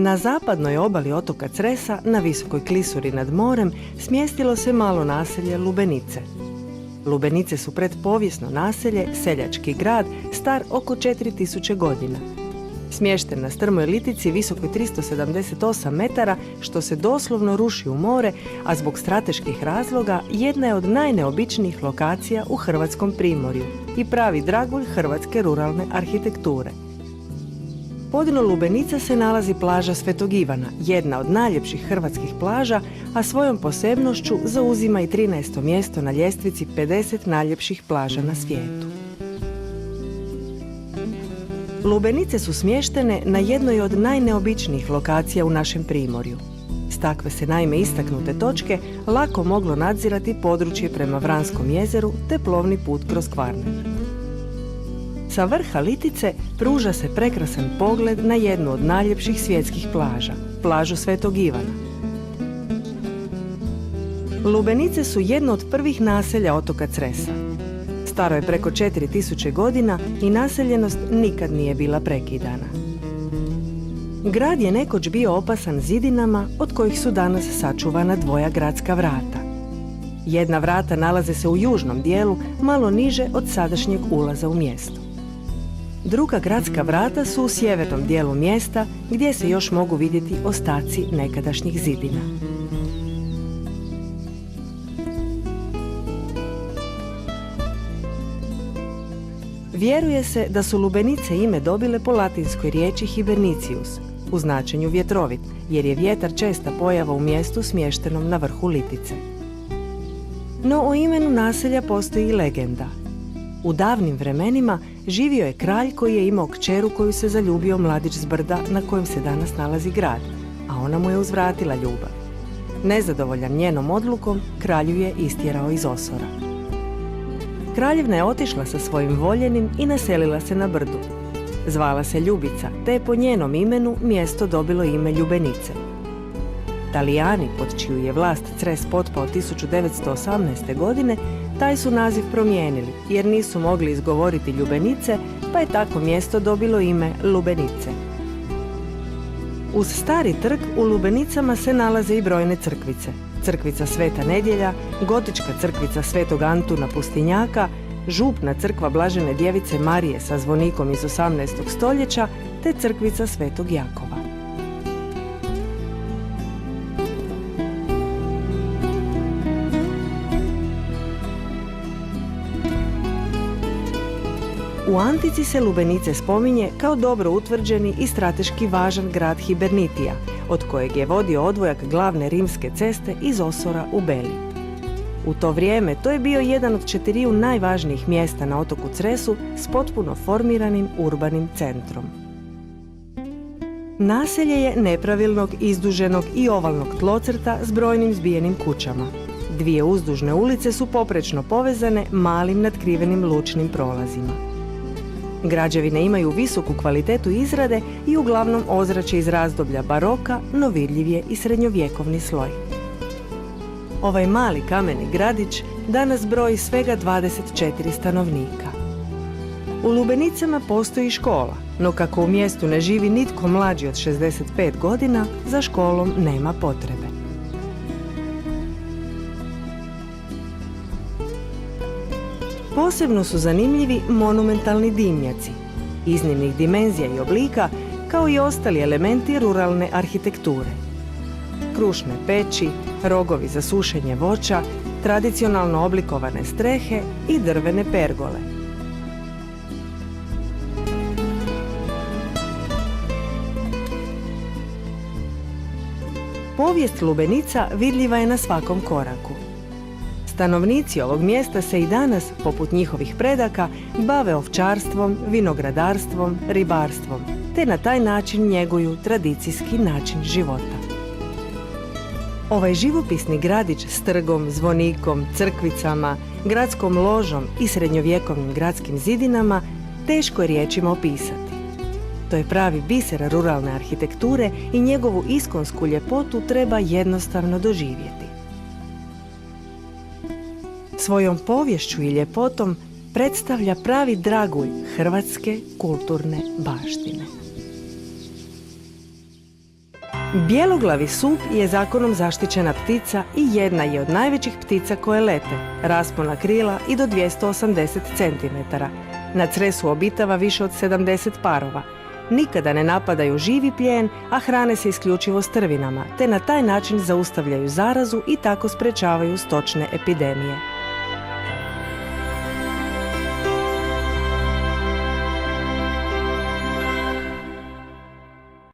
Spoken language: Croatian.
Na zapadnoj obali otoka Cresa, na visokoj klisuri nad morem, smjestilo se malo naselje Lubenice. Lubenice su predpovijesno naselje, seljački grad, star oko 4000 godina. Smješten na strmoj litici visokoj 378 metara, što se doslovno ruši u more, a zbog strateških razloga jedna je od najneobičnijih lokacija u hrvatskom primorju i pravi dragulj hrvatske ruralne arhitekture. Podno Lubenica se nalazi plaža Svetog Ivana, jedna od najljepših hrvatskih plaža, a svojom posebnošću zauzima i 13. mjesto na ljestvici 50 najljepših plaža na svijetu. Lubenice su smještene na jednoj od najneobičnijih lokacija u našem primorju. S takve se naime istaknute točke lako moglo nadzirati područje prema Vranskom jezeru te plovni put kroz Kvarner. Sa vrha litice pruža se prekrasan pogled na jednu od najljepših svjetskih plaža, plažu Svetog Ivana. Lubenice su jedno od prvih naselja otoka Cresa. Staro je preko 4000 godina i naseljenost nikad nije bila prekidana. Grad je nekoć bio opasan zidinama od kojih su danas sačuvana dvoja gradska vrata. Jedna vrata nalaze se u južnom dijelu, malo niže od sadašnjeg ulaza u mjesto. Druga gradska vrata su u sjevernom dijelu mjesta, gdje se još mogu vidjeti ostaci nekadašnjih zidina. Vjeruje se da su Lubenice ime dobile po latinskoj riječi hibernicius, u značenju vjetrovit, jer je vjetar česta pojava u mjestu smještenom na vrhu litice. No o imenu naselja postoji i legenda. U davnim vremenima živio je kralj koji je imao kćeru koju se zaljubio mladić s brda na kojem se danas nalazi grad, a ona mu je uzvratila ljubav. Nezadovoljan njenom odlukom, kralju je istjerao iz Osora. Kraljevna je otišla sa svojim voljenim i naselila se na brdu. Zvala se Ljubica, te je po njenom imenu mjesto dobilo ime Ljubenice. Talijani, pod čiju je vlast Cres potpao 1918. godine, taj su naziv promijenili, jer nisu mogli izgovoriti Ljubenice, pa je tako mjesto dobilo ime Lubenice. Uz stari trg u Lubenicama se nalaze i brojne crkvice. Crkvica Sveta Nedjelja, gotička crkvica Svetog Antuna Pustinjaka, župna crkva Blažene Djevice Marije sa zvonikom iz 18. stoljeća, te crkvica Svetog Jakova. U antici se Lubenice spominje kao dobro utvrđeni i strateški važan grad Hibernitija, od kojeg je vodio odvojak glavne rimske ceste iz Osora u Beli. U to vrijeme to je bio jedan od 4 najvažnijih mjesta na otoku Cresu s potpuno formiranim urbanim centrom. Naselje je nepravilnog, izduženog i ovalnog tlocrta s brojnim zbijenim kućama. Dvije uzdužne ulice su poprečno povezane malim natkrivenim lučnim prolazima. Građevine imaju visoku kvalitetu izrade i uglavnom ozračje iz razdoblja baroka, no vidljiv je i srednjovjekovni sloj. Ovaj mali kameni gradić danas broji svega 24 stanovnika. U Lubenicama postoji škola, no kako u mjestu ne živi nitko mlađi od 65 godina, za školom nema potrebe. Posebno su zanimljivi monumentalni dimnjaci, iznimnih dimenzija i oblika, kao i ostali elementi ruralne arhitekture. Krušne peći, rogovi za sušenje voća, tradicionalno oblikovane strehe i drvene pergole. Povijest Lubenica vidljiva je na svakom koraku. Stanovnici ovog mjesta se i danas, poput njihovih predaka, bave ovčarstvom, vinogradarstvom, ribarstvom, te na taj način njeguju tradicijski način života. Ovaj živopisni gradić s trgom, zvonikom, crkvicama, gradskom ložom i srednjovjekovnim gradskim zidinama teško je riječima opisati. To je pravi biser ruralne arhitekture i njegovu iskonsku ljepotu treba jednostavno doživjeti. Svojom poviješću i ljepotom predstavlja pravi dragulj hrvatske kulturne baštine. Bijeloglavi sup je zakonom zaštićena ptica i jedna je od najvećih ptica koje lete, raspona krila i do 280 cm. Na Cresu obitava više od 70 parova. Nikada ne napadaju živi plijen, a hrane se isključivo strvinama, te na taj način zaustavljaju zarazu i tako sprečavaju stočne epidemije.